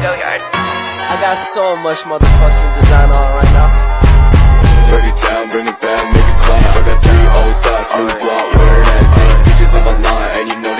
I got so much motherfucking design on right now. Break it down, bring it back, make it clap. I got 3 old thoughts, new block, wear that thing. Bitches on my line, and you know.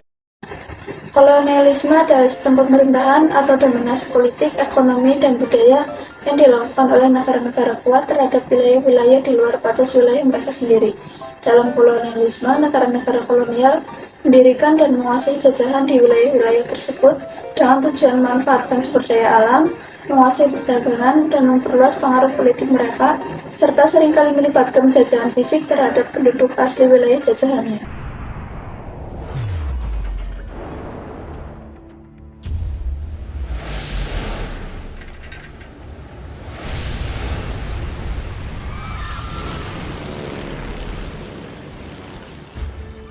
Kolonialisme adalah sistem pemerintahan atau dominasi politik, ekonomi, dan budaya yang dilakukan oleh negara-negara kuat terhadap wilayah-wilayah di luar batas wilayah mereka sendiri. Dalam kolonialisme, negara-negara kolonial mendirikan dan menguasai jajahan di wilayah-wilayah tersebut dengan tujuan memanfaatkan sumber daya alam, menguasai perdagangan, dan memperluas pengaruh politik mereka, serta seringkali melibatkan penjajahan fisik terhadap penduduk asli wilayah jajahannya.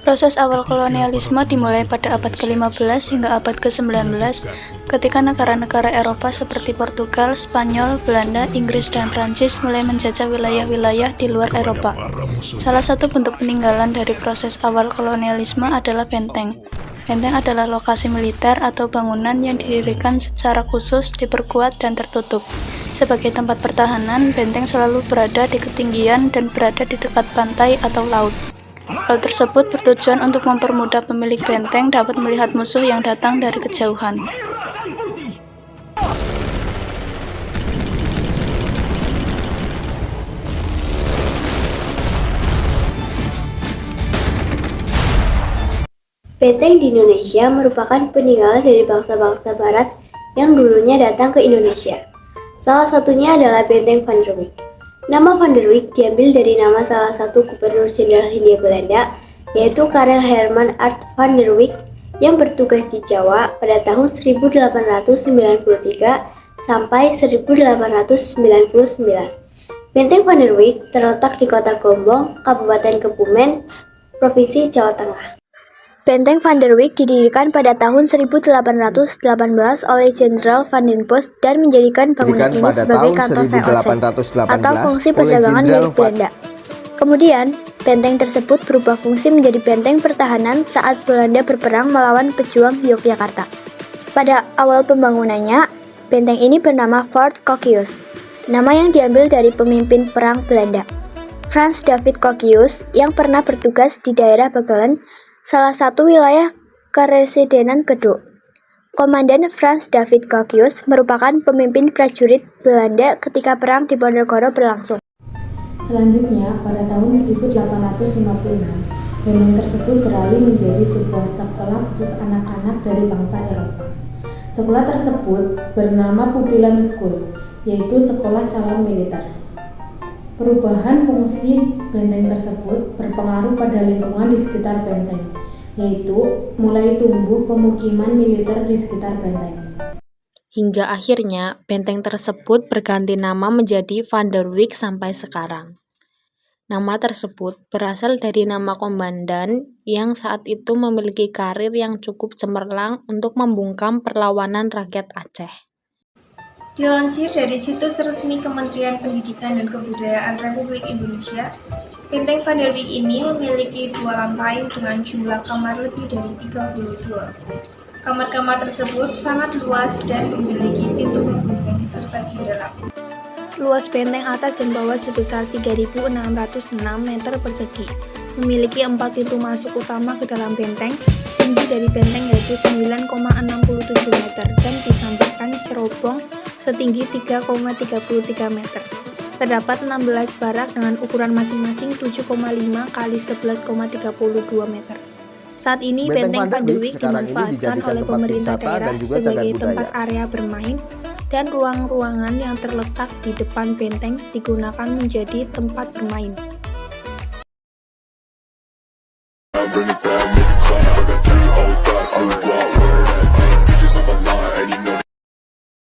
Proses awal kolonialisme dimulai pada abad ke-15 hingga abad ke-19 ketika negara-negara Eropa seperti Portugal, Spanyol, Belanda, Inggris, dan Prancis mulai menjajah wilayah-wilayah di luar Eropa. Salah satu bentuk peninggalan dari proses awal kolonialisme adalah benteng. Benteng adalah lokasi militer atau bangunan yang didirikan secara khusus, diperkuat, dan tertutup. Sebagai tempat pertahanan, benteng selalu berada di ketinggian dan berada di dekat pantai atau laut. Hal tersebut bertujuan untuk mempermudah pemilik benteng dapat melihat musuh yang datang dari kejauhan. Benteng di Indonesia merupakan peninggalan dari bangsa-bangsa barat yang dulunya datang ke Indonesia. Salah satunya adalah Benteng Van der Wijk. Nama Van der Wijk diambil dari nama salah satu gubernur jenderal Hindia Belanda, yaitu Karel Herman Art van der Wijk yang bertugas di Jawa pada tahun 1893 sampai 1899. Benteng Van der Wijk terletak di Kota Gombong, Kabupaten Kebumen, Provinsi Jawa Tengah. Benteng Van der Wijk didirikan pada tahun 1818 oleh Jenderal Van den Bosch dan menjadikan bangunan ini sebagai kantor VOC atau fungsi perdagangan milik Belanda. Kemudian, benteng tersebut berubah fungsi menjadi benteng pertahanan saat Belanda berperang melawan pejuang Yogyakarta. Pada awal pembangunannya, benteng ini bernama Fort Coccus, nama yang diambil dari pemimpin perang Belanda, Frans David Coccus, yang pernah bertugas di daerah Bagelen, salah satu wilayah keresidenan Kedok. Komandan Frans David Coccus merupakan pemimpin prajurit Belanda ketika perang di Ponorogo berlangsung. Selanjutnya, pada tahun 1856, benteng tersebut beralih menjadi sebuah sekolah khusus anak-anak dari bangsa Eropa. Sekolah tersebut bernama Pupillen School, yaitu sekolah calon militer. Perubahan fungsi benteng tersebut berpengaruh pada lingkungan di sekitar benteng, yaitu mulai tumbuh pemukiman militer di sekitar benteng. Hingga akhirnya benteng tersebut berganti nama menjadi Van der Wijk sampai sekarang. Nama tersebut berasal dari nama komandan yang saat itu memiliki karir yang cukup cemerlang untuk membungkam perlawanan rakyat Aceh. Dilansir dari situs resmi Kementerian Pendidikan dan Kebudayaan Republik Indonesia, Benteng Van der Wijk ini memiliki 2 lantai dengan jumlah kamar lebih dari 32. Kamar-kamar tersebut sangat luas dan memiliki pintu penghubung serta jendela. Luas benteng atas dan bawah sebesar 3.606 meter persegi. Memiliki 4 pintu masuk utama ke dalam benteng. Tinggi dari benteng yaitu 9,67 meter dan ditambahkan cerobong setinggi 3,33 meter. Terdapat 16 barak dengan ukuran masing-masing 7,5 kali 11,32 meter. Saat ini Benteng Van der Wijk dimanfaatkan oleh pemerintah daerah sebagai tempat area bermain dan ruang-ruangan yang terletak di depan benteng digunakan menjadi tempat bermain. Bring it back, make it clap. I got 3 old thoughts, new block.